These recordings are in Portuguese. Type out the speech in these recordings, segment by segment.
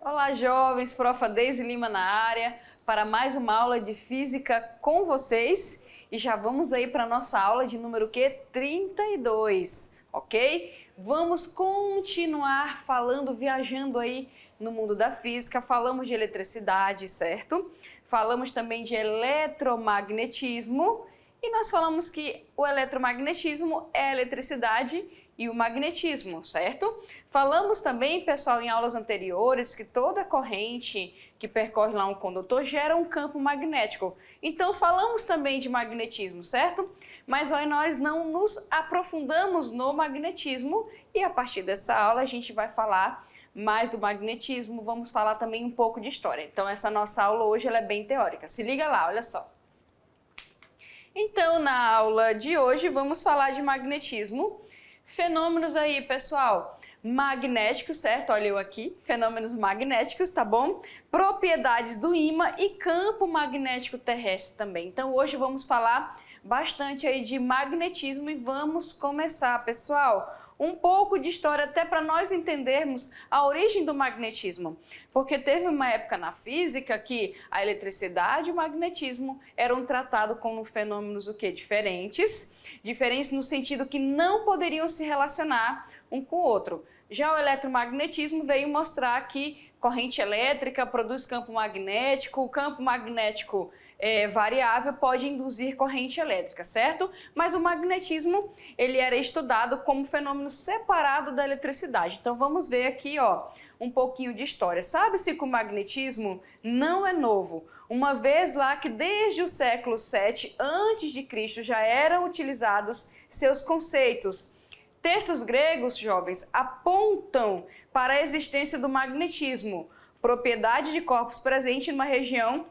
Olá, jovens, Prof. Deise Lima na área, para mais uma aula de física com vocês. E já vamos aí para a nossa aula de número 32, ok? Vamos continuar falando, viajando aí no mundo da física. Falamos de eletricidade, certo? Falamos também de eletromagnetismo e nós falamos que o eletromagnetismo é a eletricidade e o magnetismo, certo? Falamos também, pessoal, em aulas anteriores, que toda corrente que percorre lá um condutor gera um campo magnético. Então, falamos também de magnetismo, certo? Mas hoje nós não nos aprofundamos no magnetismo e a partir dessa aula a gente vai falar mais do magnetismo, vamos falar também um pouco de história. Então, essa nossa aula hoje ela é bem teórica. Se liga lá, olha só. Então, na aula de hoje, vamos falar de magnetismo. Fenômenos aí, pessoal, magnéticos, certo? Olha eu aqui, fenômenos magnéticos, tá bom? Propriedades do ímã e campo magnético terrestre também. Então, hoje vamos falar bastante aí de magnetismo e vamos começar, pessoal, um pouco de história até para nós entendermos a origem do magnetismo. Porque teve uma época na física que a eletricidade e o magnetismo eram tratados como fenômenos o quê? Diferentes no sentido que não poderiam se relacionar um com o outro. Já o eletromagnetismo veio mostrar que corrente elétrica produz campo magnético, o campo magnético variável pode induzir corrente elétrica, certo? Mas o magnetismo, ele era estudado como fenômeno separado da eletricidade. Então vamos ver aqui, ó, um pouquinho de história. Sabe-se que o magnetismo não é novo, uma vez lá que desde o século 7 a.C. já eram utilizados seus conceitos. Textos gregos, jovens, apontam para a existência do magnetismo, propriedade de corpos presente numa região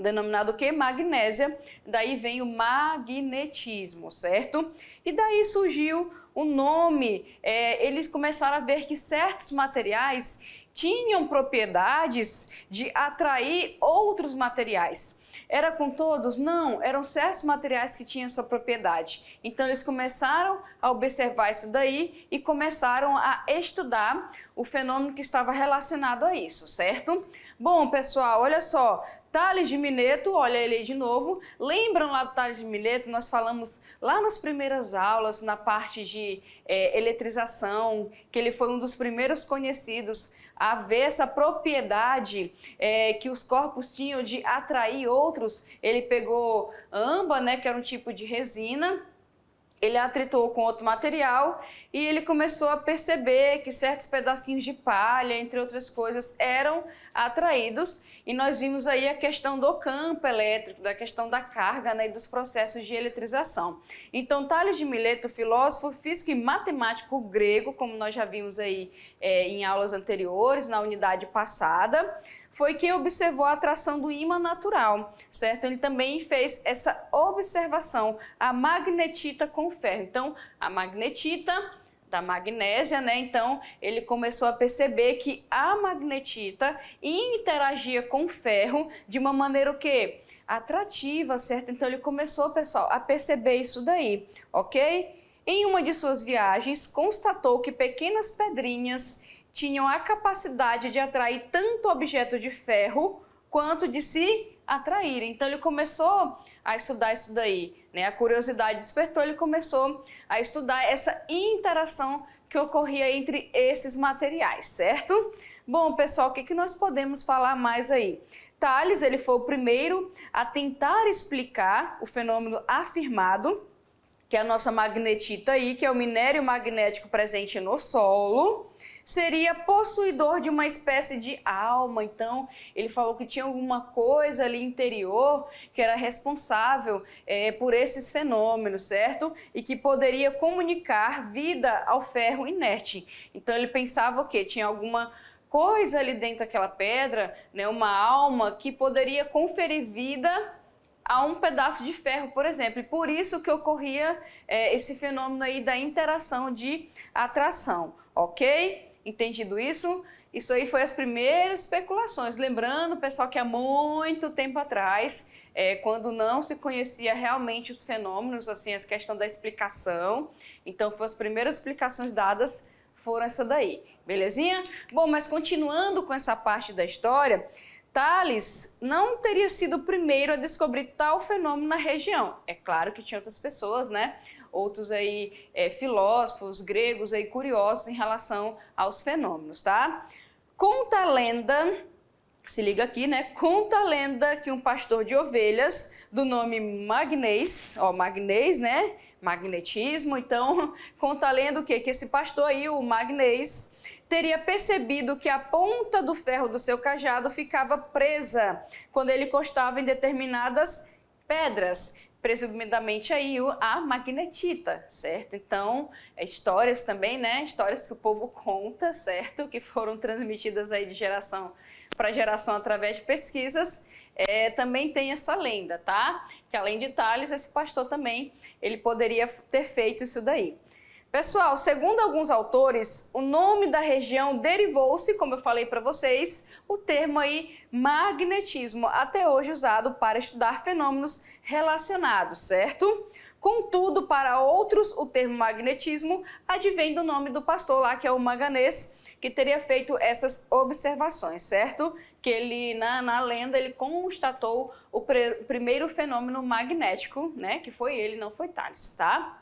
denominado o quê? Magnésia, daí vem o magnetismo, certo? E daí surgiu o nome, eles começaram a ver que certos materiais tinham propriedades de atrair outros materiais. Era com todos? Não, eram certos materiais que tinham essa propriedade. Então eles começaram a observar isso daí e começaram a estudar o fenômeno que estava relacionado a isso, certo? Bom, pessoal, olha só, Tales de Mileto, olha ele aí de novo. Lembram lá do Tales de Mileto? Nós falamos lá nas primeiras aulas, na parte de eletrização, que ele foi um dos primeiros conhecidos a ver essa propriedade que os corpos tinham de atrair outros. Ele pegou âmbar, né, que era um tipo de resina, ele atritou com outro material e ele começou a perceber que certos pedacinhos de palha, entre outras coisas, eram atraídos. E nós vimos aí a questão do campo elétrico, da questão da carga, né, e dos processos de eletrização. Então, Tales de Mileto, filósofo, físico e matemático grego, como nós já vimos aí em aulas anteriores, na unidade passada, foi quem observou a atração do ímã natural, certo? Ele também fez essa observação, a magnetita com ferro. Então, a magnetita da magnésia, né? Então, ele começou a perceber que a magnetita interagia com o ferro de uma maneira o quê? Atrativa, certo? Então, ele começou, pessoal, a perceber isso daí, ok? Em uma de suas viagens, constatou que pequenas pedrinhas tinham a capacidade de atrair tanto objeto de ferro quanto de se atrair. Então ele começou a estudar isso daí, né? A curiosidade despertou, ele começou a estudar essa interação que ocorria entre esses materiais, certo? Bom, pessoal, o que nós podemos falar mais aí? Tales, ele foi o primeiro a tentar explicar o fenômeno afirmado, que é a nossa magnetita aí, que é o minério magnético presente no solo, seria possuidor de uma espécie de alma. Então, ele falou que tinha alguma coisa ali interior que era responsável por esses fenômenos, certo? E que poderia comunicar vida ao ferro inerte. Então, ele pensava o quê? Tinha alguma coisa ali dentro daquela pedra, né, uma alma que poderia conferir vida a um pedaço de ferro, por exemplo. E por isso que ocorria esse fenômeno aí da interação de atração, ok? Entendido isso? Isso aí foi as primeiras especulações. Lembrando, pessoal, que há muito tempo atrás quando não se conhecia realmente os fenômenos, assim, a questão da explicação. Então, as primeiras explicações dadas foram essa daí, belezinha? Bom, mas continuando com essa parte da história, Tales não teria sido o primeiro a descobrir tal fenômeno na região. É claro que tinha outras pessoas, né? Outros aí filósofos gregos aí curiosos em relação aos fenômenos, tá? Conta a lenda, se liga aqui, né? Conta a lenda que um pastor de ovelhas do nome Magnês, Magnês, né? Magnetismo. Então, conta a lenda o quê? Que esse pastor aí, o Magnês, teria percebido que a ponta do ferro do seu cajado ficava presa quando ele encostava em determinadas pedras, presumidamente aí a magnetita, certo? Então, histórias também, né? Histórias que o povo conta, certo? Que foram transmitidas aí de geração para geração através de pesquisas. Também tem essa lenda, tá? Que além de Tales, esse pastor também, ele poderia ter feito isso daí. Pessoal, segundo alguns autores, o nome da região derivou-se, como eu falei para vocês, o termo aí magnetismo, até hoje usado para estudar fenômenos relacionados, certo? Contudo, para outros, o termo magnetismo advém do nome do pastor lá, que é o Maganês, que teria feito essas observações, certo? Que ele, na lenda, ele constatou o primeiro fenômeno magnético, né? Que foi ele, não foi Tales, tá?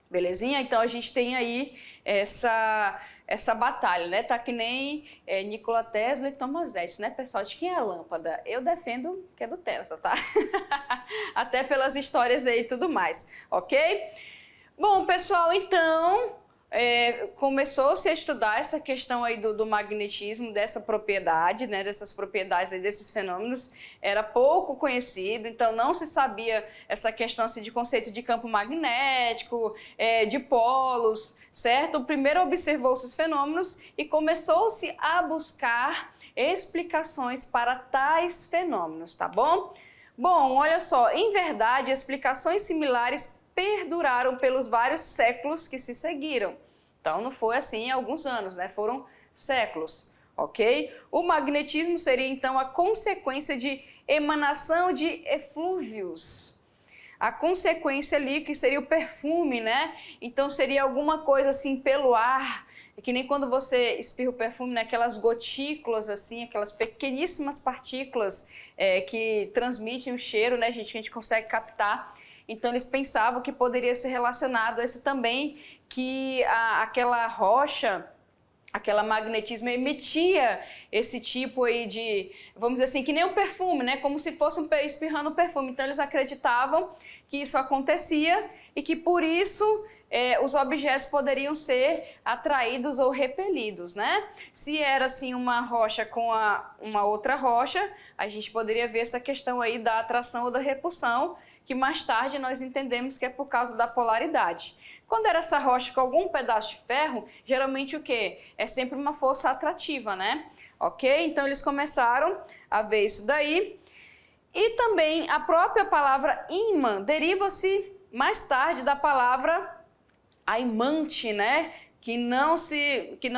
Belezinha? Então a gente tem aí essa batalha, né? Tá que nem Nikola Tesla e Thomas Edison, né, pessoal? De quem é a lâmpada? Eu defendo que é do Tesla, tá? Até pelas histórias aí e tudo mais, ok? Bom, pessoal, então começou-se a estudar essa questão aí do magnetismo, dessa propriedade, né, dessas propriedades aí, desses fenômenos. Era pouco conhecido, então não se sabia essa questão assim, de conceito de campo magnético, de polos, certo? Primeiro observou-se os fenômenos e começou-se a buscar explicações para tais fenômenos, tá bom? Bom, olha só, em verdade, explicações similares perduraram pelos vários séculos que se seguiram. Então não foi assim alguns anos, né? Foram séculos, ok? O magnetismo seria então a consequência de emanação de eflúvios. A consequência ali que seria o perfume, né? Então seria alguma coisa assim pelo ar, que nem quando você espirra o perfume, né? Aquelas gotículas assim, aquelas pequeníssimas partículas que transmitem o cheiro, né, gente, que a gente consegue captar. Então eles pensavam que poderia ser relacionado a isso também, que aquela rocha, aquela magnetismo emitia esse tipo aí de, vamos dizer assim, que nem um perfume, né? Como se fosse espirrando um perfume. Então eles acreditavam que isso acontecia e que por isso os objetos poderiam ser atraídos ou repelidos, né? Se era assim uma rocha com uma outra rocha, a gente poderia ver essa questão aí da atração ou da repulsão, que mais tarde nós entendemos que é por causa da polaridade. Quando era essa rocha com algum pedaço de ferro, geralmente o quê? É sempre uma força atrativa, né? Ok? Então eles começaram a ver isso daí. E também a própria palavra ímã deriva-se mais tarde da palavra aimante, né? Que não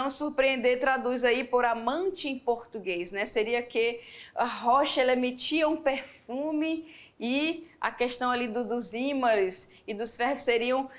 surpreender traduz aí por amante em português, né? Seria que a rocha ela emitia um perfume e a questão ali dos ímãs e dos ferros seriam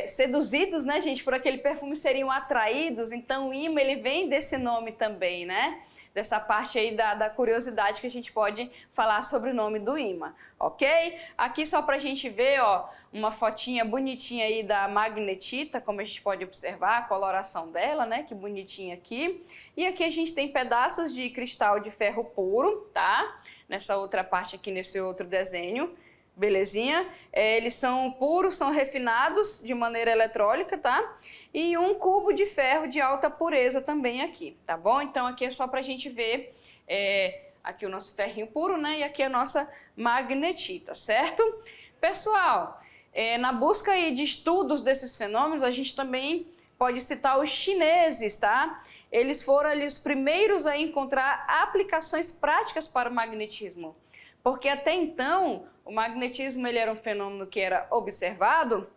seduzidos, né, gente, por aquele perfume, seriam atraídos. Então o ímã ele vem desse nome também, né? Dessa parte aí da curiosidade que a gente pode falar sobre o nome do ímã, ok? Aqui só pra gente ver, ó, uma fotinha bonitinha aí da magnetita, como a gente pode observar, a coloração dela, né? Que bonitinha aqui. E aqui a gente tem pedaços de cristal de ferro puro, tá? Nessa outra parte aqui, nesse outro desenho. Belezinha? Eles são puros, são refinados de maneira eletrólita, tá? E um cubo de ferro de alta pureza também aqui, tá bom? Então aqui é só pra gente ver aqui o nosso ferrinho puro, né? E aqui a nossa magnetita, certo? Pessoal, na busca aí de estudos desses fenômenos, a gente também pode citar os chineses, tá? Eles foram ali os primeiros a encontrar aplicações práticas para o magnetismo. Porque até então, o magnetismo ele era um fenômeno que era observado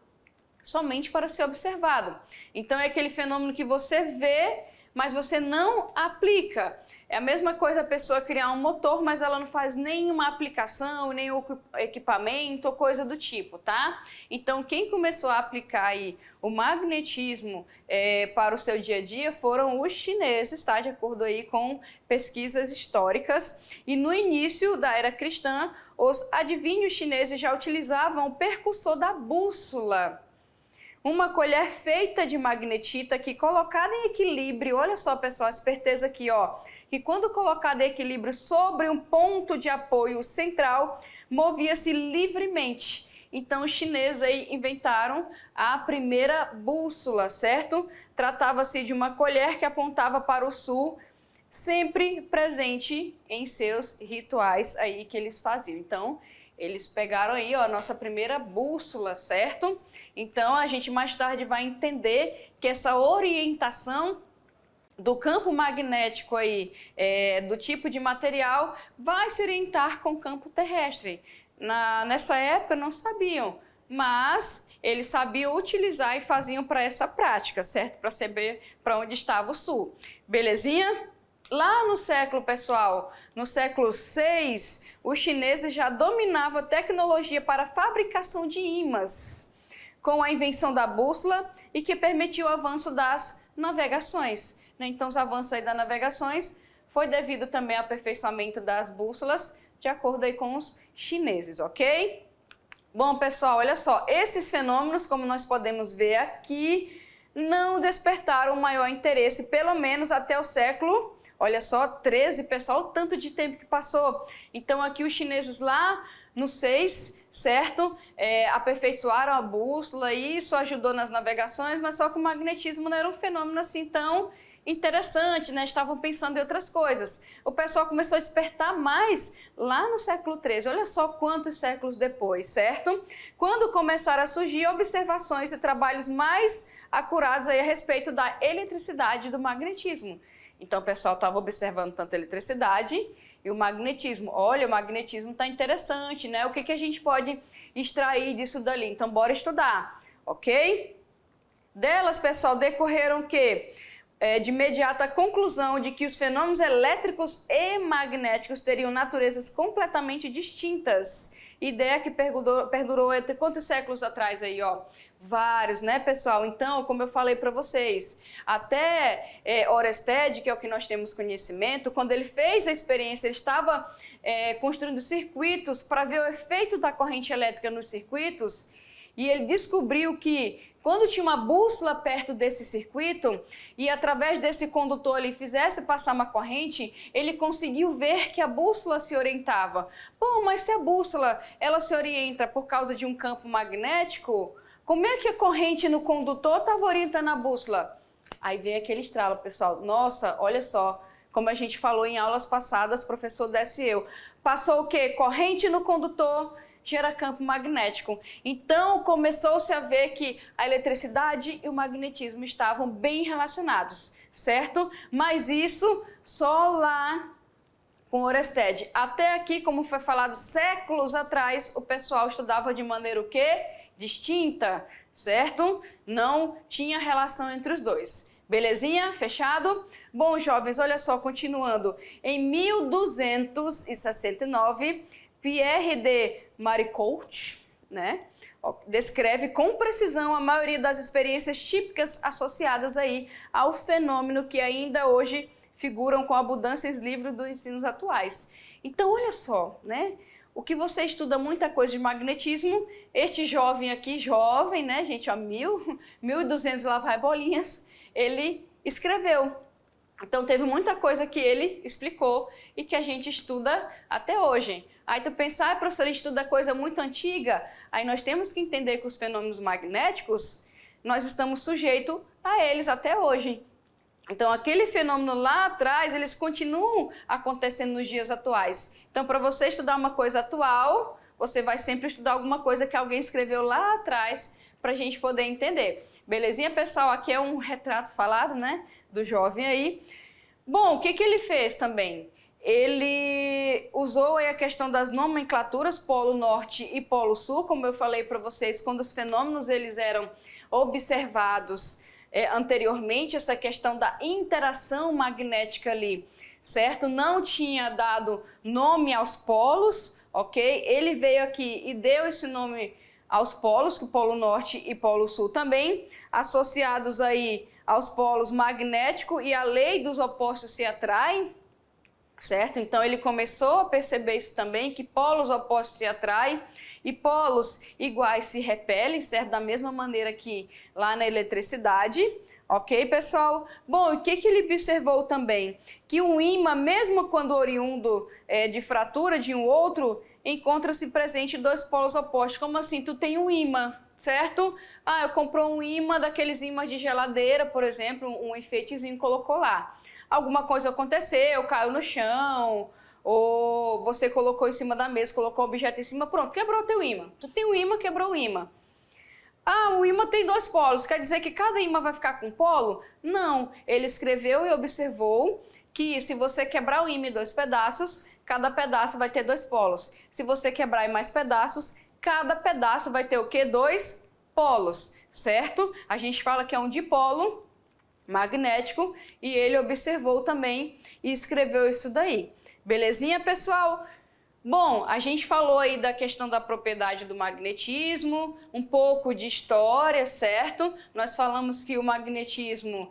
somente para ser observado. Então é aquele fenômeno que você vê, mas você não aplica. É a mesma coisa a pessoa criar um motor, mas ela não faz nenhuma aplicação, nenhum equipamento ou coisa do tipo, tá? Então, quem começou a aplicar aí o magnetismo para o seu dia a dia foram os chineses, tá? De acordo aí com pesquisas históricas. E no início da era cristã, os adivinhos chineses já utilizavam o percussor da bússola. Uma colher feita de magnetita que colocada em equilíbrio, olha só pessoal, a esperteza aqui, ó, que quando colocada em equilíbrio sobre um ponto de apoio central, movia-se livremente. Então os chineses aí inventaram a primeira bússola, certo? Tratava-se de uma colher que apontava para o sul, sempre presente em seus rituais aí que eles faziam. Então, eles pegaram aí ó, a nossa primeira bússola, certo? Então, a gente mais tarde vai entender que essa orientação do campo magnético aí, do tipo de material, vai se orientar com o campo terrestre. Nessa época não sabiam, mas eles sabiam utilizar e faziam para essa prática, certo? Para saber para onde estava o sul. Belezinha? Lá no século, pessoal, no século 6, os chineses já dominavam a tecnologia para a fabricação de ímãs, com a invenção da bússola e que permitiu o avanço das navegações. Então, os avanços aí das navegações foi devido também ao aperfeiçoamento das bússolas, de acordo aí com os chineses, ok? Bom, pessoal, olha só, esses fenômenos, como nós podemos ver aqui, não despertaram maior interesse, pelo menos até o século... Olha só, 13, pessoal, o tanto de tempo que passou. Então, aqui os chineses lá no 6, certo? Aperfeiçoaram a bússola e isso ajudou nas navegações, mas só que o magnetismo não era um fenômeno assim tão interessante, né? Estavam pensando em outras coisas. O pessoal começou a despertar mais lá no século 13. Olha só quantos séculos depois, certo? Quando começaram a surgir observações e trabalhos mais acurados aí a respeito da eletricidade e do magnetismo. Então, o pessoal estava observando tanto a eletricidade e o magnetismo. Olha, o magnetismo está interessante, né? O que a gente pode extrair disso dali? Então, bora estudar, ok? Delas, pessoal, decorreram o quê? De imediata conclusão de que os fenômenos elétricos e magnéticos teriam naturezas completamente distintas. Ideia que perdurou entre quantos séculos atrás aí, ó? Vários, né, pessoal? Então, como eu falei para vocês, até Oersted, que é o que nós temos conhecimento, quando ele fez a experiência, ele estava construindo circuitos para ver o efeito da corrente elétrica nos circuitos, e ele descobriu que quando tinha uma bússola perto desse circuito e através desse condutor ele fizesse passar uma corrente, ele conseguiu ver que a bússola se orientava. Bom, mas se a bússola ela se orienta por causa de um campo magnético, como é que a corrente no condutor estava orientando a bússola? Aí vem aquele estralo, pessoal. Nossa, olha só, como a gente falou em aulas passadas, professor Décio e eu. Passou o quê? Corrente no condutor gera campo magnético. Então, começou-se a ver que a eletricidade e o magnetismo estavam bem relacionados, certo? Mas isso só lá com Oersted. Até aqui, como foi falado séculos atrás, o pessoal estudava de maneira o quê? Distinta, certo? Não tinha relação entre os dois. Belezinha? Fechado? Bom, jovens, olha só, continuando. Em 1269, Pierre de Maricourt, né, descreve com precisão a maioria das experiências típicas associadas aí ao fenômeno que ainda hoje figuram com abundância em livros dos ensinos atuais. Então, olha só, né? O que você estuda muita coisa de magnetismo, este jovem aqui, jovem, né, gente, ó, 1200 lá vai bolinhas, ele escreveu. Então, teve muita coisa que ele explicou e que a gente estuda até hoje. Aí tu pensa, professor, a gente estuda coisa muito antiga, aí nós temos que entender que os fenômenos magnéticos, nós estamos sujeitos a eles até hoje. Então, aquele fenômeno lá atrás, eles continuam acontecendo nos dias atuais. Então, para você estudar uma coisa atual, você vai sempre estudar alguma coisa que alguém escreveu lá atrás para a gente poder entender. Belezinha, pessoal? Aqui é um retrato falado, né, do jovem aí. Bom, o que ele fez também? Ele usou aí a questão das nomenclaturas Polo Norte e Polo Sul, como eu falei para vocês, quando os fenômenos eles eram observados anteriormente, essa questão da interação magnética ali certo? Não tinha dado nome aos polos, ok? Ele veio aqui e deu esse nome aos polos, que o Polo Norte e Polo Sul também, associados aí aos polos magnético e a lei dos opostos se atraem, certo? Então ele começou a perceber isso também, que polos opostos se atraem e polos iguais se repelem, certo? Da mesma maneira que lá na eletricidade. Ok, pessoal? Bom, e o que ele observou também? Que o ímã, mesmo quando oriundo de fratura de um outro, encontra-se presente dois polos opostos. Como assim? Tu tem um ímã, certo? Ah, eu comprei um ímã daqueles ímãs de geladeira, por exemplo, um enfeitezinho colocou lá. Alguma coisa aconteceu, caiu no chão, ou você colocou em cima da mesa, colocou o objeto em cima, pronto, quebrou o teu ímã. Tu tem um ímã, quebrou o ímã. Ah, o ímã tem dois polos, quer dizer que cada ímã vai ficar com um polo? Não, ele escreveu e observou que se você quebrar o ímã em dois pedaços, cada pedaço vai ter dois polos. Se você quebrar em mais pedaços, cada pedaço vai ter o quê? Dois polos, certo? A gente fala que é um dipolo magnético e ele observou também e escreveu isso daí. Belezinha, pessoal? Bom, a gente falou aí da questão da propriedade do magnetismo, um pouco de história, certo? Nós falamos que o magnetismo,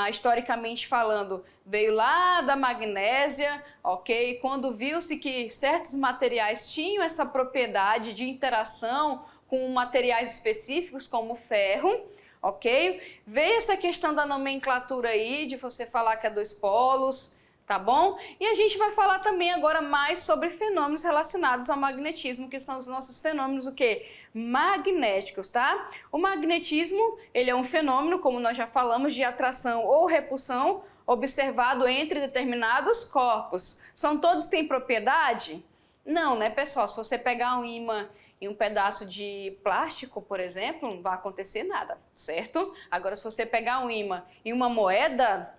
historicamente falando, veio lá da magnésia, ok? Quando viu-se que certos materiais tinham essa propriedade de interação com materiais específicos, como o ferro, ok? Veio essa questão da nomenclatura aí, de você falar que é dois polos, tá bom? E a gente vai falar também agora mais sobre fenômenos relacionados ao magnetismo, que são os nossos fenômenos, o quê? Magnéticos, tá? O magnetismo, ele é um fenômeno, como nós já falamos, de atração ou repulsão, observado entre determinados corpos. São todos que têm propriedade? Não, né, pessoal? Se você pegar um ímã e um pedaço de plástico, por exemplo, não vai acontecer nada, certo? Agora, se você pegar um ímã e uma moeda,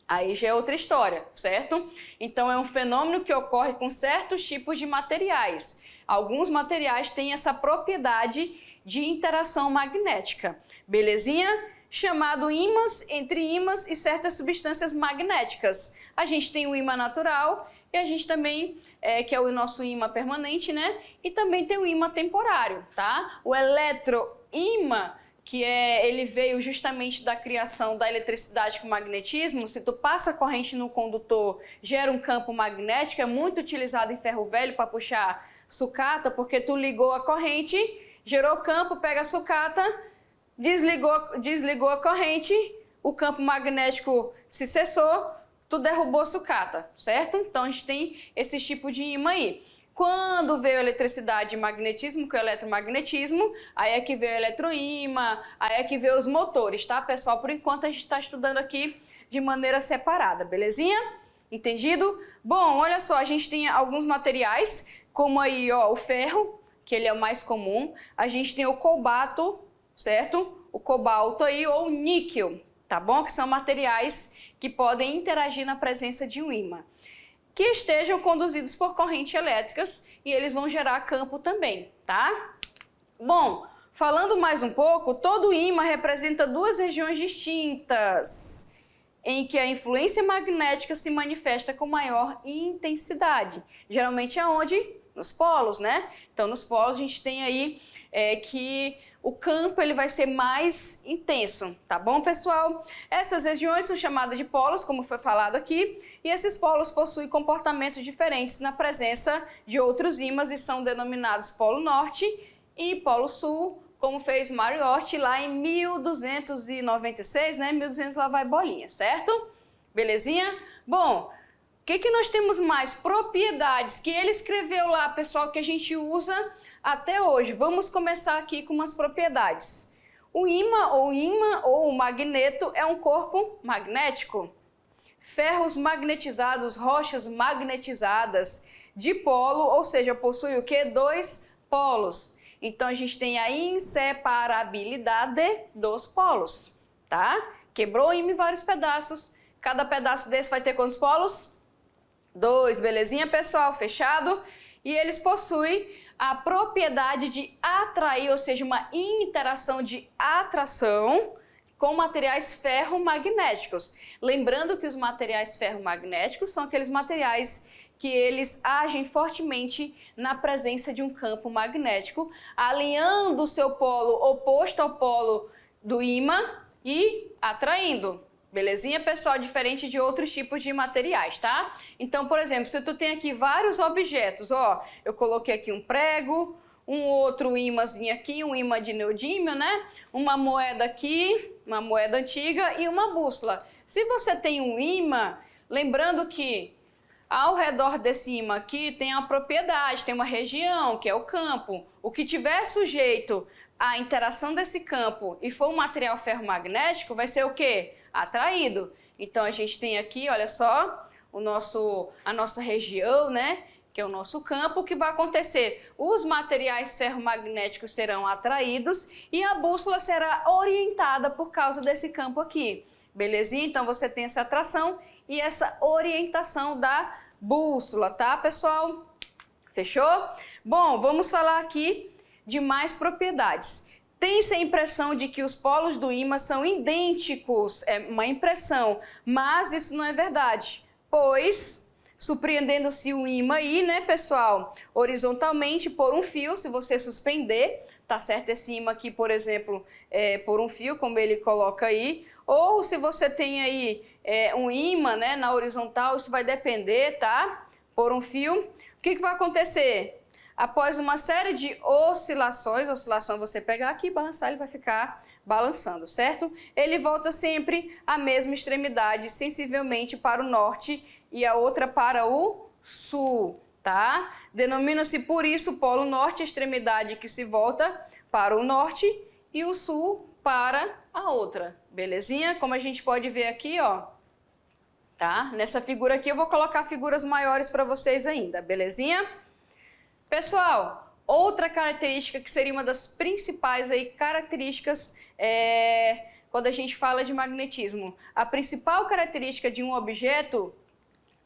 aí já é outra história, certo? Então é um fenômeno que ocorre com certos tipos de materiais. Alguns materiais têm essa propriedade de interação magnética, belezinha? Chamado ímãs, entre ímãs e certas substâncias magnéticas. A gente tem o ímã natural e a gente também, que é o nosso ímã permanente, né? E também tem o ímã temporário, tá? O eletroímã, que ele veio justamente da criação da eletricidade com magnetismo. Se tu passa a corrente no condutor, gera um campo magnético, é muito utilizado em ferro velho para puxar sucata, porque tu ligou a corrente, gerou campo, pega a sucata, desligou a corrente, o campo magnético se cessou, tu derrubou a sucata, certo? Então a gente tem esse tipo de ímã aí. Quando veio a eletricidade e magnetismo, que é o eletromagnetismo, aí é que veio o eletroímã, aí é que veio os motores, tá, pessoal? Por enquanto a gente está estudando aqui de maneira separada, belezinha? Entendido? Bom, olha só, a gente tem alguns materiais, como aí, ó, o ferro, que ele é o mais comum. A gente tem o cobalto, certo? O cobalto aí, ou o níquel, tá bom? Que são materiais que podem interagir na presença de um ímã, que estejam conduzidos por correntes elétricas e eles vão gerar campo também, tá? Bom, falando mais um pouco, todo ímã representa duas regiões distintas, em que a influência magnética se manifesta com maior intensidade. Geralmente aonde? Nos polos, né? Então, nos polos a gente tem aí que o campo ele vai ser mais intenso, tá bom, pessoal? Essas regiões são chamadas de polos, como foi falado aqui, e esses polos possuem comportamentos diferentes na presença de outros ímãs e são denominados Polo Norte e Polo Sul, como fez Mariotti lá em 1296, né? 1200 lá vai bolinha, certo? Belezinha? Bom, o que nós temos mais? Propriedades que ele escreveu lá, pessoal, que a gente usa até hoje. Vamos começar aqui com umas propriedades. O ímã ou o magneto é um corpo magnético. Ferros magnetizados, rochas magnetizadas, dipolo, ou seja, possui o quê? Dois polos. Então a gente tem a inseparabilidade dos polos, tá? Quebrou o ímã em vários pedaços. Cada pedaço desse vai ter quantos polos? 2, belezinha, pessoal? Fechado? E eles possuem a propriedade de atrair, ou seja, uma interação de atração, com materiais ferromagnéticos. Lembrando que os materiais ferromagnéticos são aqueles materiais que eles agem fortemente na presença de um campo magnético, alinhando o seu polo oposto ao polo do ímã e atraindo. Belezinha, pessoal? Diferente de outros tipos de materiais, tá? Então, por exemplo, se tu tem aqui vários objetos, ó, eu coloquei aqui um prego, um outro ímãzinho aqui, um ímã de neodímio, né? Uma moeda aqui, uma moeda antiga e uma bússola. Se você tem um ímã, lembrando que ao redor desse ímã aqui tem uma propriedade, tem uma região, que é o campo. O que tiver sujeito à interação desse campo e for um material ferromagnético, vai ser o quê? Atraído. Então a gente tem aqui, olha só, a nossa região, né? Que é o nosso campo. O que vai acontecer? Os materiais ferromagnéticos serão atraídos e a bússola será orientada por causa desse campo aqui. Belezinha? Então você tem essa atração e essa orientação da bússola, tá, pessoal? Fechou? Bom, vamos falar aqui de mais propriedades. Tem-se a impressão de que os polos do ímã são idênticos, é uma impressão, mas isso não é verdade, pois, surpreendendo-se o ímã aí, né, pessoal, horizontalmente por um fio, se você suspender, tá certo? Esse ímã aqui, por exemplo, por um fio, como ele coloca aí, ou se você tem aí um ímã, né, na horizontal, isso vai depender, tá? Por um fio. O que vai acontecer? Após uma série de oscilações, oscilação você pegar aqui e balançar, ele vai ficar balançando, certo? Ele volta sempre à mesma extremidade, sensivelmente para o norte e a outra para o sul, tá? Denomina-se por isso o polo norte, a extremidade que se volta para o norte e o sul para a outra, belezinha? Como a gente pode ver aqui, ó, tá? Nessa figura aqui eu vou colocar figuras maiores para vocês ainda, belezinha? Pessoal, outra característica que seria uma das principais aí características quando a gente fala de magnetismo. A principal característica de um objeto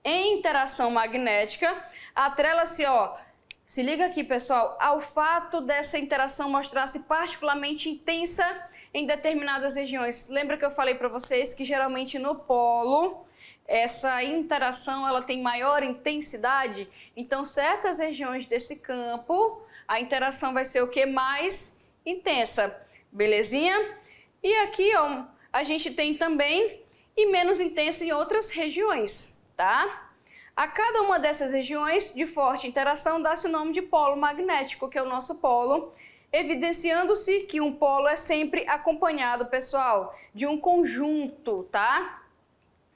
em interação magnética atrela-se, ó, se liga aqui, pessoal, ao fato dessa interação mostrar-se particularmente intensa em determinadas regiões. Lembra que eu falei para vocês que geralmente no polo essa interação ela tem maior intensidade? Então, certas regiões desse campo, a interação vai ser o que? Mais intensa, belezinha? E aqui, ó, a gente tem também e menos intensa em outras regiões, tá? A cada uma dessas regiões de forte interação dá-se o nome de polo magnético, que é o nosso polo, evidenciando-se que um polo é sempre acompanhado, pessoal, de um conjunto, tá?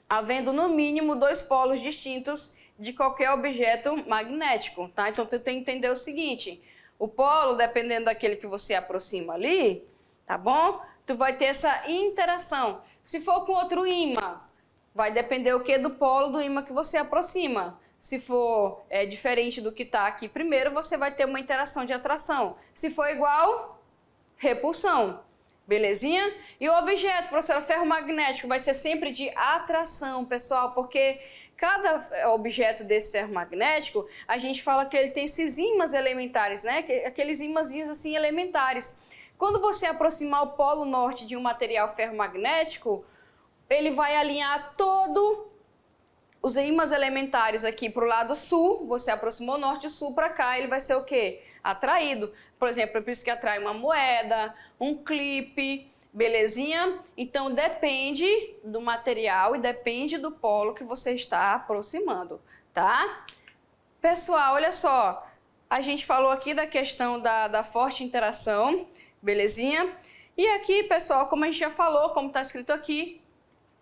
Havendo no mínimo dois polos distintos de qualquer objeto magnético, tá? Então tu tem que entender o seguinte, o polo, dependendo daquele que você aproxima ali, tá bom? Tu vai ter essa interação. Se for com outro ímã, vai depender o que do polo do ímã que você aproxima. Se for diferente do que está aqui primeiro, você vai ter uma interação de atração. Se for igual, repulsão. Belezinha? E o objeto, professora, ferromagnético, vai ser sempre de atração, pessoal, porque cada objeto desse ferromagnético, a gente fala que ele tem esses ímãs elementares, né? Aqueles ímãzinhos assim elementares. Quando você aproximar o polo norte de um material ferromagnético, ele vai alinhar todo os ímãs elementares aqui para o lado sul, você aproximou o norte e o sul para cá, ele vai ser o quê? Atraído. Por exemplo, é por isso que atrai uma moeda, um clipe, belezinha? Então depende do material e depende do polo que você está aproximando, tá? Pessoal, olha só, a gente falou aqui da questão da forte interação, belezinha? E aqui, pessoal, como a gente já falou, como está escrito aqui,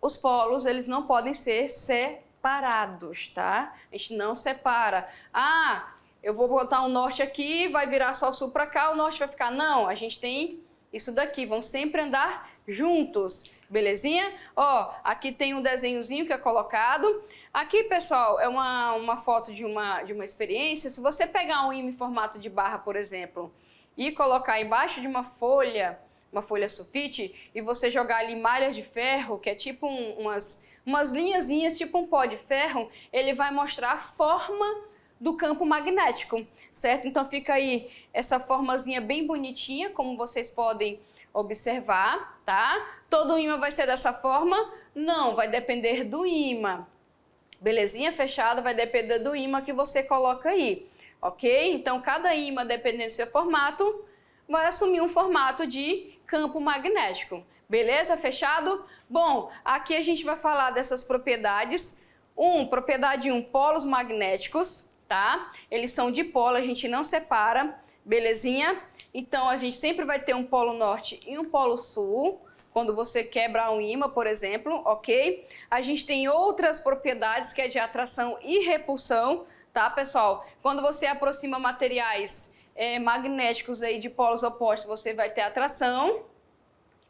os polos, eles não podem ser separados, tá? A gente não separa. Ah, eu vou botar um norte aqui, vai virar só o sul para cá, o norte vai ficar... Não, a gente tem isso daqui, vão sempre andar juntos, belezinha? Ó, aqui tem um desenhozinho que é colocado. Aqui, pessoal, é uma foto de uma experiência. Se você pegar um ímã em formato de barra, por exemplo, e colocar embaixo de uma folha sulfite, e você jogar ali malhas de ferro, que é tipo umas linhazinhas, tipo um pó de ferro, ele vai mostrar a forma do campo magnético, certo? Então fica aí essa formazinha bem bonitinha, como vocês podem observar, tá? Todo ímã vai ser dessa forma? Não, vai depender do ímã. Belezinha? Fechado? Vai depender do ímã que você coloca aí, ok? Então, cada ímã, dependendo do seu formato, vai assumir um formato de campo magnético. Beleza? Fechado? Bom, aqui a gente vai falar dessas propriedades. Propriedade 1, polos magnéticos, tá? Eles são dipolo, a gente não separa, belezinha? Então, a gente sempre vai ter um polo norte e um polo sul, quando você quebra um ímã, por exemplo, ok? A gente tem outras propriedades, que é de atração e repulsão, tá, pessoal? Quando você aproxima materiais magnéticos aí de polos opostos, você vai ter atração,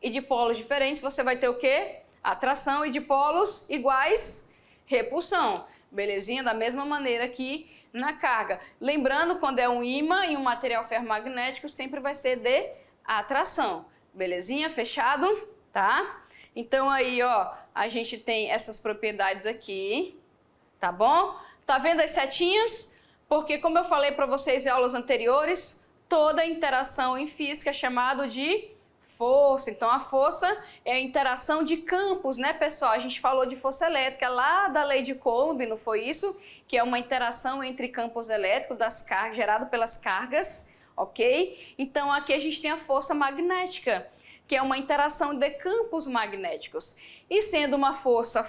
e de polos diferentes você vai ter o quê? Atração, e de polos iguais, repulsão. Belezinha? Da mesma maneira que na carga. Lembrando, quando é um ímã e um material ferromagnético, sempre vai ser de atração. Belezinha? Fechado? Tá? Então aí, ó, a gente tem essas propriedades aqui, tá bom? Tá vendo as setinhas? Porque, como eu falei para vocês em aulas anteriores, toda interação em física é chamada de força. Então, a força é a interação de campos, né, pessoal? A gente falou de força elétrica lá da lei de Coulomb, não foi isso? Que é uma interação entre campos elétricos das cargas, gerado pelas cargas, ok? Então, aqui a gente tem a força magnética, que é uma interação de campos magnéticos. E sendo uma força,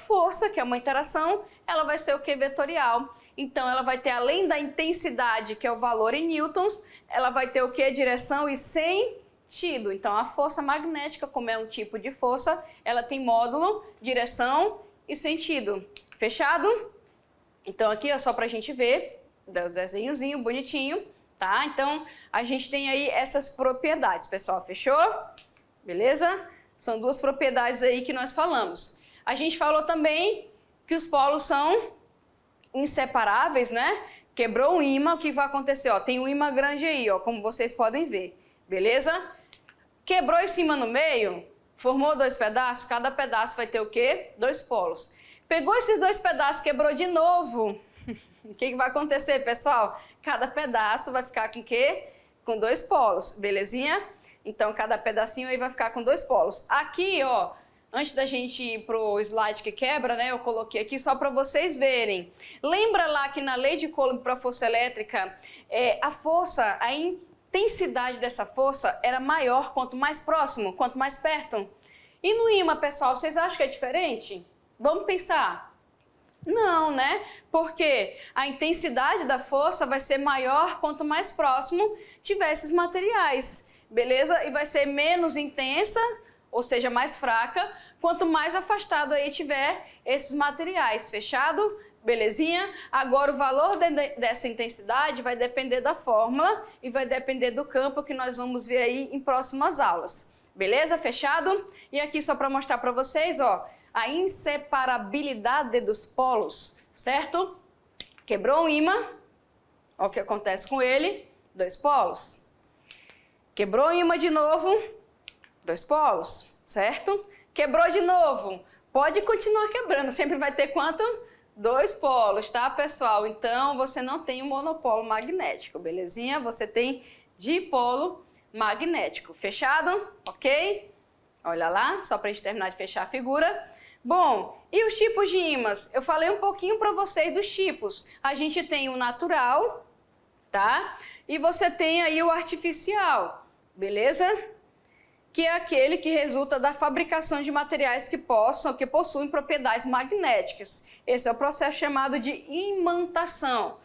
que é uma interação, ela vai ser o que? Vetorial. Então, ela vai ter, além da intensidade, que é o valor em newtons, ela vai ter o que? Direção e sentido. Então, a força magnética, como é um tipo de força, ela tem módulo, direção e sentido. Fechado? Então, aqui é só para a gente ver, o desenhozinho bonitinho, tá? Então, a gente tem aí essas propriedades, pessoal. Fechou? Beleza? São duas propriedades aí que nós falamos. A gente falou também que os polos são inseparáveis, né? Quebrou um ímã, o que vai acontecer? Ó, tem um ímã grande aí, ó, como vocês podem ver. Beleza? Quebrou esse ímã no meio, formou dois pedaços, cada pedaço vai ter o quê? Dois polos. Pegou esses dois pedaços, quebrou de novo. O que vai acontecer, pessoal? Cada pedaço vai ficar com o quê? Com dois polos, belezinha? Então, cada pedacinho aí vai ficar com dois polos. Aqui, ó, antes da gente ir pro slide que quebra, né, eu coloquei aqui só para vocês verem. Lembra lá que na lei de Coulomb para a força elétrica, a força, a intensidade dessa força era maior quanto mais próximo, quanto mais perto? E no ímã, pessoal, vocês acham que é diferente? Vamos pensar. Não, né? Porque a intensidade da força vai ser maior quanto mais próximo tiver esses materiais. Beleza? E vai ser menos intensa, ou seja, mais fraca, quanto mais afastado aí tiver esses materiais. Fechado? Belezinha? Agora, o valor dessa intensidade vai depender da fórmula e vai depender do campo que nós vamos ver aí em próximas aulas. Beleza? Fechado? E aqui só para mostrar para vocês, ó, a inseparabilidade dos polos, certo? Quebrou um ímã, ó o que acontece com ele, dois polos. Quebrou o ímã de novo, dois polos, certo? Quebrou de novo, pode continuar quebrando, sempre vai ter quanto? Dois polos, tá, pessoal? Então, você não tem um monopolo magnético, belezinha? Você tem dipolo magnético. Fechado? Ok? Olha lá, só para a gente terminar de fechar a figura. Bom, e os tipos de ímãs? Eu falei um pouquinho para vocês dos tipos. A gente tem o natural, tá? E você tem aí o artificial. Beleza? Que é aquele que resulta da fabricação de materiais que possuem propriedades magnéticas. Esse é o processo chamado de imantação.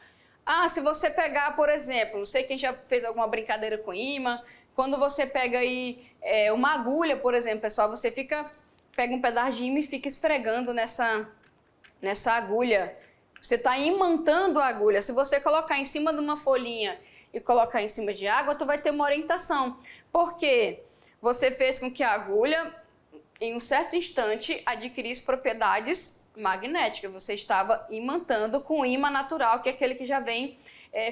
Ah, se você pegar, por exemplo, não sei quem já fez alguma brincadeira com ímã, quando você pega aí uma agulha, por exemplo, pessoal, você pega um pedaço de ímã e fica esfregando nessa agulha. Você está imantando a agulha. Se você colocar em cima de uma folhinha e colocar em cima de água, tu vai ter uma orientação. Porque você fez com que a agulha, em um certo instante, adquirisse propriedades magnéticas. Você estava imantando com o ímã natural, que é aquele que já vem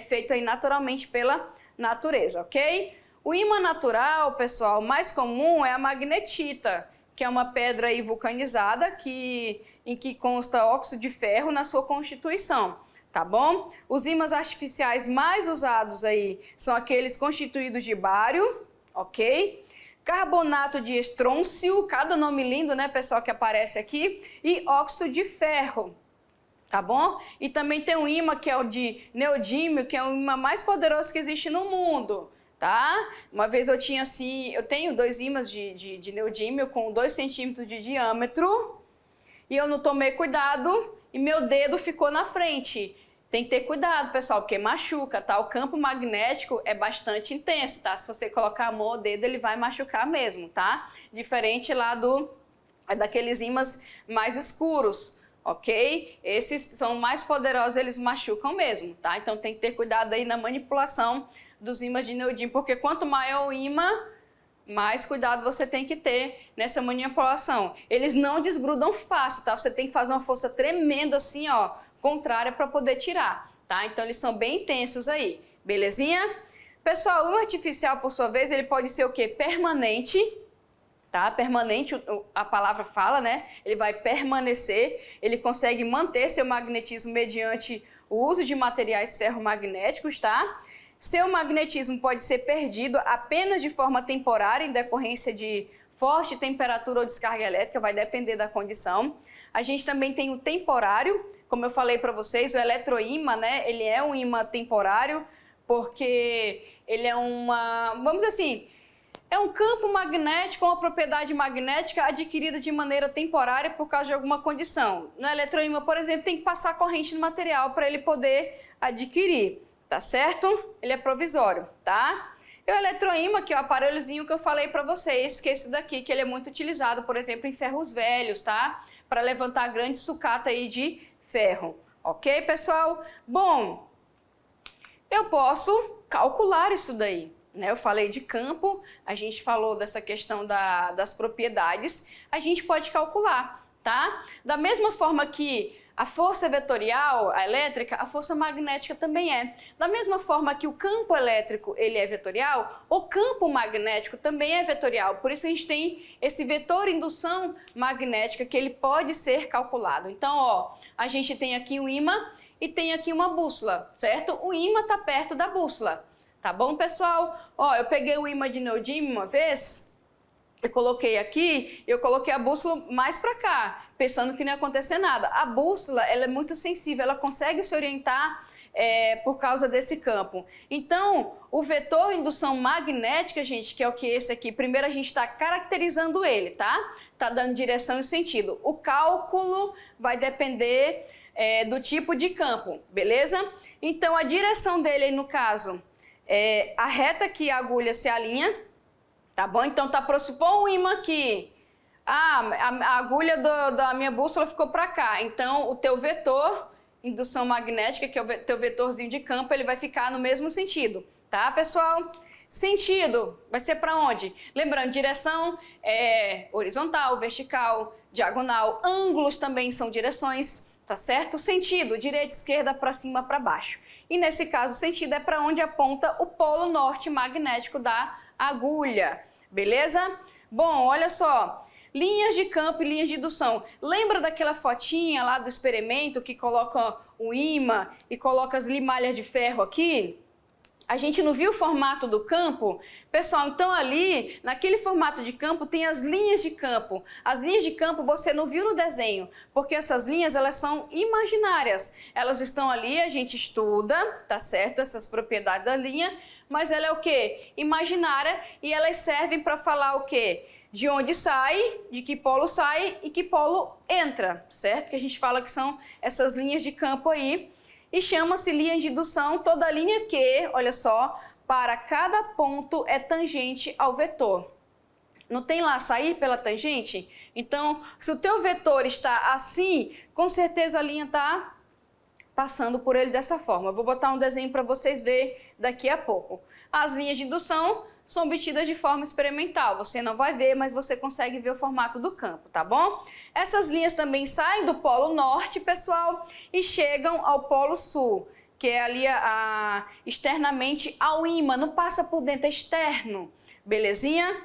feito aí naturalmente pela natureza, ok? O ímã natural, pessoal, mais comum é a magnetita, que é uma pedra aí vulcanizada em que consta óxido de ferro na sua constituição. Tá bom? Os ímãs artificiais mais usados aí são aqueles constituídos de bário, ok? carbonato de estrôncio, cada nome lindo, né, pessoal, que aparece aqui, e óxido de ferro. Tá bom? E também tem um ímã que é o de neodímio, que é o ímã mais poderoso que existe no mundo, tá? Uma vez eu tinha assim, eu tenho 2 ímãs de neodímio com 2 centímetros de diâmetro e eu não tomei cuidado e meu dedo ficou na frente. Tem que ter cuidado, pessoal, porque machuca, tá? O campo magnético é bastante intenso, tá? Se você colocar a mão ou o dedo, ele vai machucar mesmo, tá? Diferente lá daqueles ímãs mais escuros. Ok? Esses são mais poderosos, eles machucam mesmo, tá? Então tem que ter cuidado aí na manipulação dos ímãs de neodímio, porque quanto maior o ímã, mais cuidado você tem que ter nessa manipulação. Eles não desgrudam fácil, tá? Você tem que fazer uma força tremenda assim, ó, contrária para poder tirar, tá? Então eles são bem intensos aí, belezinha? Pessoal, o artificial, por sua vez, ele pode ser o quê? Permanente. Tá? Permanente, a palavra fala, né? Ele vai permanecer, ele consegue manter seu magnetismo mediante o uso de materiais ferromagnéticos, tá? Seu magnetismo pode ser perdido apenas de forma temporária em decorrência de forte temperatura ou descarga elétrica, vai depender da condição. A gente também tem o temporário, como eu falei para vocês, o eletroímã, né? Ele é um ímã temporário porque ele é vamos dizer assim, é um campo magnético, uma propriedade magnética adquirida de maneira temporária por causa de alguma condição. No eletroímã, por exemplo, tem que passar corrente no material para ele poder adquirir, tá certo? Ele é provisório, tá? E o eletroímã, que é o aparelhozinho que eu falei para vocês, que é esse daqui, que ele é muito utilizado, por exemplo, em ferros velhos, tá? Para levantar grande sucata aí de ferro, ok, pessoal? Bom, eu posso calcular isso daí. Eu falei de campo, a gente falou dessa questão das propriedades, a gente pode calcular, tá? Da mesma forma que a força vetorial, a elétrica, a força magnética também é. Da mesma forma que o campo elétrico ele é vetorial, o campo magnético também é vetorial. Por isso a gente tem esse vetor indução magnética que ele pode ser calculado. Então, ó, a gente tem aqui um ímã e tem aqui uma bússola, certo? O ímã está perto da bússola. Tá bom, pessoal? Ó, eu peguei o ímã de neodímio uma vez, eu coloquei aqui, eu coloquei a bússola mais para cá, pensando que não ia acontecer nada. A bússola, ela é muito sensível, ela consegue se orientar por causa desse campo. Então, o vetor indução magnética, gente, que é o que esse aqui, primeiro a gente está caracterizando ele, tá? Tá dando direção e sentido. O cálculo vai depender do tipo de campo, beleza? Então, a direção dele aí, no caso, a reta que a agulha se alinha, tá bom? Então tá, supor um ímã aqui, a agulha da minha bússola ficou para cá, então o teu vetor, indução magnética, que é o teu vetorzinho de campo, ele vai ficar no mesmo sentido, tá, pessoal? Sentido vai ser para onde? Lembrando, direção é horizontal, vertical, diagonal, ângulos também são direções, tá certo? Sentido, direita, esquerda, para cima, para baixo. E nesse caso, o sentido é para onde aponta o polo norte magnético da agulha, beleza? Bom, olha só, linhas de campo e linhas de indução. Lembra daquela fotinha lá do experimento que coloca o ímã e coloca as limalhas de ferro aqui? A gente não viu o formato do campo? Pessoal, então ali, naquele formato de campo, tem as linhas de campo. As linhas de campo você não viu no desenho, porque essas linhas, elas são imaginárias. Elas estão ali, a gente estuda, tá certo? Essas propriedades da linha, mas ela é o quê? Imaginária, e elas servem para falar o quê? De onde sai, de que polo sai e que polo entra, certo? Que a gente fala que são essas linhas de campo aí. E chama-se linha de indução toda linha que, olha só, para cada ponto é tangente ao vetor. Não tem lá sair pela tangente? Então, se o teu vetor está assim, com certeza a linha está passando por ele dessa forma. Eu vou botar um desenho para vocês verem daqui a pouco. As linhas de indução são obtidas de forma experimental. Você não vai ver, mas você consegue ver o formato do campo, tá bom? Essas linhas também saem do polo norte, pessoal, e chegam ao polo sul, que é ali externamente ao ímã, não passa por dentro, é externo, belezinha?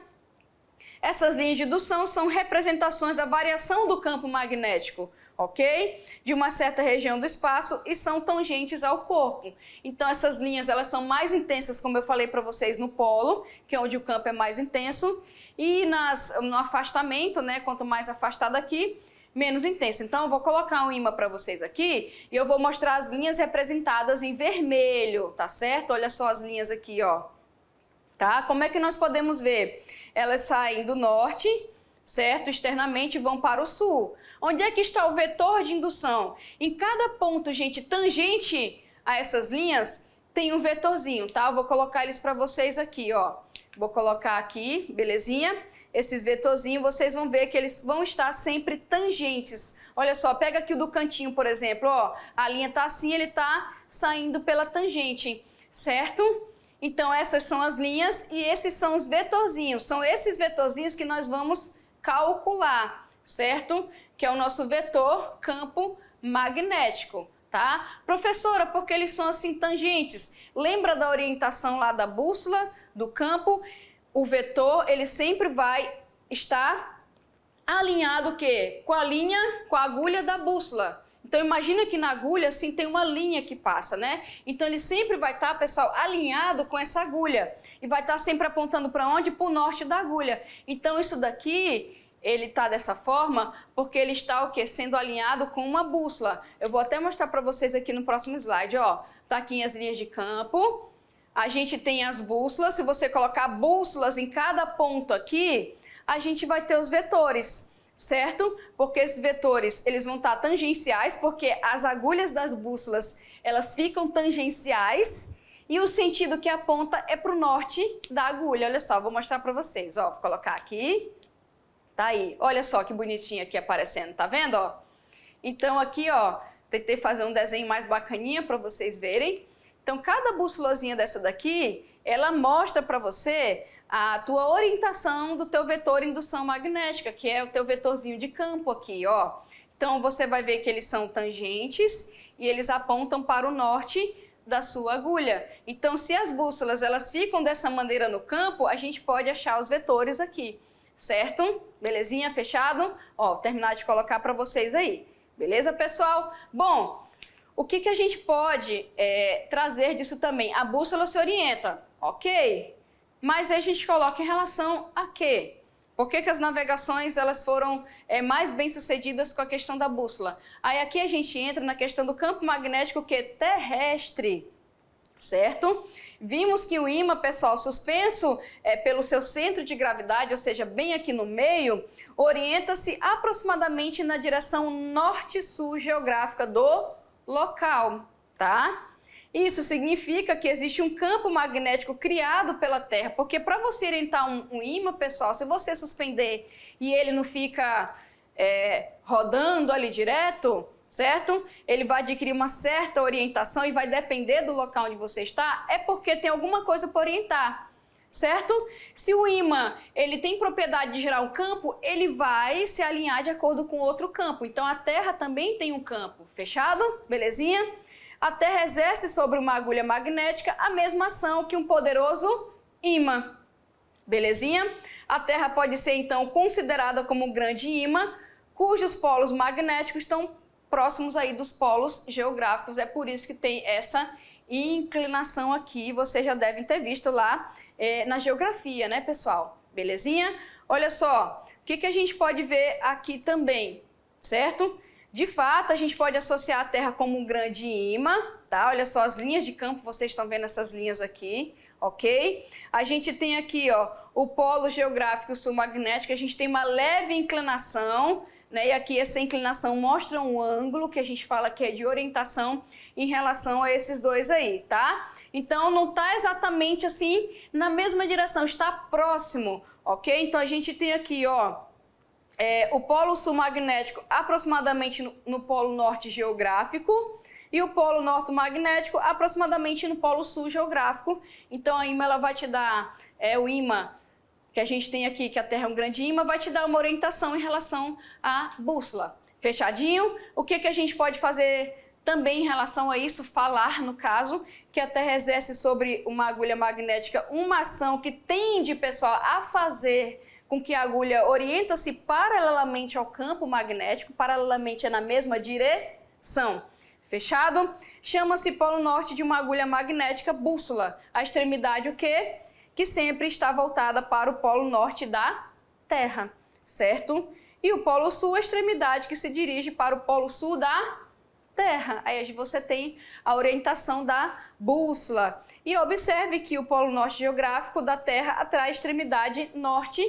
Essas linhas de indução são representações da variação do campo magnético. ok? De uma certa região do espaço e são tangentes ao corpo. Então essas linhas elas são mais intensas, como eu falei para vocês, no polo, que é onde o campo é mais intenso, e no afastamento, né, quanto mais afastado aqui, menos intenso. Então eu vou colocar um ímã para vocês aqui e eu vou mostrar as linhas representadas em vermelho, tá certo? Olha só as linhas aqui, ó. Tá? Como é que nós podemos ver? Elas saem do norte, certo? Externamente vão para o sul. Onde é que está o vetor de indução? Em cada ponto, gente, tangente a essas linhas, tem um vetorzinho, tá? Eu vou colocar eles para vocês aqui, ó. Vou colocar aqui, belezinha? Esses vetorzinhos, vocês vão ver que eles vão estar sempre tangentes. Olha só, pega aqui o do cantinho, por exemplo, ó. A linha tá assim, ele tá saindo pela tangente, certo? Então essas são as linhas e esses são os vetorzinhos. São esses vetorzinhos que nós vamos calcular, certo? Que é o nosso vetor campo magnético, tá? Professora, por que eles são assim tangentes? Lembra da orientação lá da bússola, do campo? O vetor, ele sempre vai estar alinhado o quê? Com a linha, com a agulha da bússola. Então imagina que na agulha assim tem uma linha que passa, né? Então ele sempre vai estar, pessoal, alinhado com essa agulha. E vai estar sempre apontando para onde? Para o norte da agulha. Então isso daqui, ele está dessa forma porque ele está o quê? Sendo alinhado com uma bússola. Eu vou até mostrar para vocês aqui no próximo slide, ó. Tá aqui as linhas de campo. A gente tem as bússolas. Se você colocar bússolas em cada ponto aqui, a gente vai ter os vetores, certo? Porque esses vetores, eles vão estar tangenciais, porque as agulhas das bússolas, elas ficam tangenciais e o sentido que aponta é para o norte da agulha. Olha só, vou mostrar para vocês, ó. Vou colocar aqui. Tá aí. Olha só que bonitinho aqui aparecendo, tá vendo, ó? Então aqui, ó, tentei fazer um desenho mais bacaninha para vocês verem. Então cada bússolazinha dessa daqui, ela mostra para você a tua orientação do teu vetor indução magnética, que é o teu vetorzinho de campo aqui, ó. Então você vai ver que eles são tangentes e eles apontam para o norte da sua agulha. Então se as bússolas elas ficam dessa maneira no campo, a gente pode achar os vetores aqui, certo? Belezinha? Fechado? Ó, terminar de colocar para vocês aí. Beleza, pessoal? Bom, o que a gente pode trazer disso também? A bússola se orienta, ok? Mas aí a gente coloca em relação a quê? Por que as navegações elas foram mais bem-sucedidas com a questão da bússola? Aí aqui a gente entra na questão do campo magnético que é terrestre, certo? Vimos que o ímã, pessoal, suspenso pelo seu centro de gravidade, ou seja, bem aqui no meio, orienta-se aproximadamente na direção norte-sul geográfica do local, tá? Isso significa que existe um campo magnético criado pela Terra, porque para você orientar um ímã, pessoal, se você suspender e ele não fica rodando ali direto, certo? Ele vai adquirir uma certa orientação e vai depender do local onde você está, é porque tem alguma coisa para orientar, certo? Se o ímã ele tem propriedade de gerar um campo, ele vai se alinhar de acordo com outro campo. Então a Terra também tem um campo, fechado? Belezinha? A Terra exerce sobre uma agulha magnética a mesma ação que um poderoso ímã. Belezinha? A Terra pode ser, então, considerada como um grande ímã, cujos polos magnéticos estão próximos aí dos polos geográficos. É por isso que tem essa inclinação aqui. Vocês já devem ter visto lá na geografia, né, pessoal? Belezinha? Olha só, o que a gente pode ver aqui também, certo? De fato, a gente pode associar a Terra como um grande ímã, tá? Olha só as linhas de campo, vocês estão vendo essas linhas aqui, ok? A gente tem aqui, ó, o polo geográfico sul-magnético, a gente tem uma leve inclinação, né? E aqui essa inclinação mostra um ângulo que a gente fala que é de orientação em relação a esses dois aí, tá? Então não está exatamente assim na mesma direção, está próximo, ok? Então a gente tem aqui, ó, o polo sul magnético aproximadamente no polo norte geográfico e o polo norte magnético aproximadamente no polo sul geográfico. Então a ímã ela vai te dar, o ímã que a gente tem aqui, que a Terra é um grande ímã, vai te dar uma orientação em relação à bússola. Fechadinho? O que a gente pode fazer também em relação a isso? Falar, no caso, que a Terra exerce sobre uma agulha magnética uma ação que tende, pessoal, a fazer com que a agulha orienta-se paralelamente ao campo magnético, paralelamente é na mesma direção. Fechado? Chama-se polo norte de uma agulha magnética bússola. A extremidade o quê? Que sempre está voltada para o polo norte da Terra, certo? E o polo sul, a extremidade que se dirige para o polo sul da Terra. Aí você tem a orientação da bússola. E observe que o polo norte geográfico da Terra atrai a extremidade norte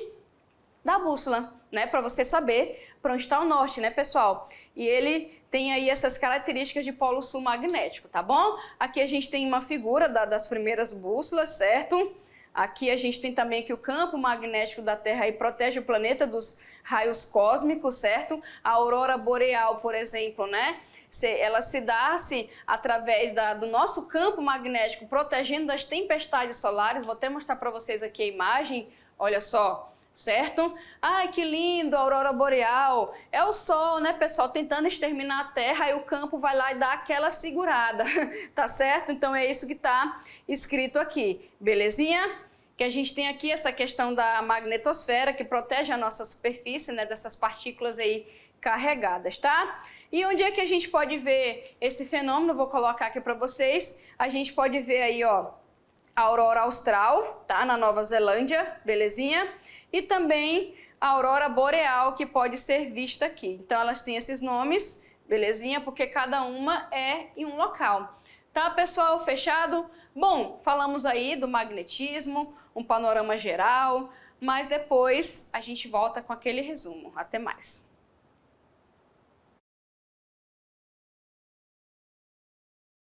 da bússola, né? Para você saber para onde está o norte, né, pessoal? E ele tem aí essas características de polo sul magnético, tá bom? Aqui a gente tem uma figura das primeiras bússolas, certo? Aqui a gente tem também que o campo magnético da Terra aí protege o planeta dos raios cósmicos, certo? A aurora boreal, por exemplo, né? Ela se dá-se através do nosso campo magnético, protegendo das tempestades solares. Vou até mostrar para vocês aqui a imagem, olha só. Certo? Ai, que lindo, a aurora boreal. É o sol, né, pessoal, tentando exterminar a Terra, aí o campo vai lá e dá aquela segurada, tá certo? Então é isso que tá escrito aqui, belezinha? Que a gente tem aqui essa questão da magnetosfera, que protege a nossa superfície, né, dessas partículas aí carregadas, tá? E onde é que a gente pode ver esse fenômeno? Vou colocar aqui para vocês. A gente pode ver aí, ó, a aurora austral, tá? Na Nova Zelândia, belezinha? E também a aurora boreal, que pode ser vista aqui. Então elas têm esses nomes, belezinha? Porque cada uma é em um local. Tá, pessoal? Fechado? Bom, falamos aí do magnetismo, um panorama geral, mas depois a gente volta com aquele resumo. Até mais!